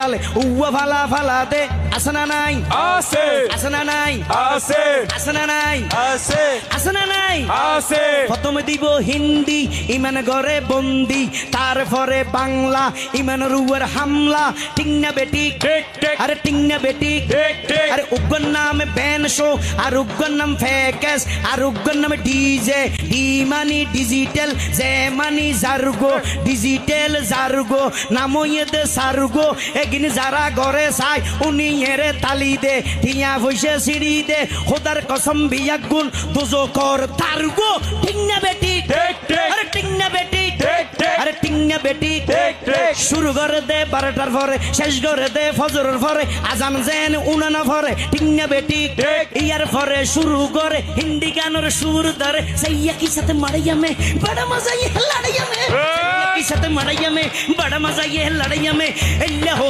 উয়া ফালা ফালা দে আসনা নাই আছে আসনা নাই আছে আসনা নাই আছে আসনা নাই আছে প্রথমে দিব হিন্দি ইমান ঘরে বন্দি তারপরে বাংলা ইমানের উপর হামলা ঠিক না বেটি ঠিক ঠিক আরে ঠিক না বেটি ঠিক ঠিক আরে উগ্র নাম ব্যানশো আর উগ্র নাম ফেকেস আর উগ্র নাম DJ D money digital J money জার্গো ডিজিটাল জার্গো নাম ইয়েতে সার্গো এগিন যারা ঘরে চাই উনি এরে তালি দে টিয়া ভইসে সিঁড়ি দে খোদার কসম বিয়াগুন দুজো কর তার্গো ঠিক না বেটি ঠিক ঠিক আরে ঠিক না বেটি ঠিক ঠিক আরে ঠিক না বেটি ঠিক ঠিক শুরু করে দে 12টার পরে শেষ করে দে ফজরের পরে আজান যেন উনানা পরে ঠিক না বেটি ঠিক ইয়ার পরে শুরু করে হিন্দি গানের সুর ধরে সাইয়া কি সাথে মারাইয়া মে বড় মজা ये लड़ाइया में की साथ मड़ाइया में बड़ा मजा ये लड़ाइया में अल्लाह हो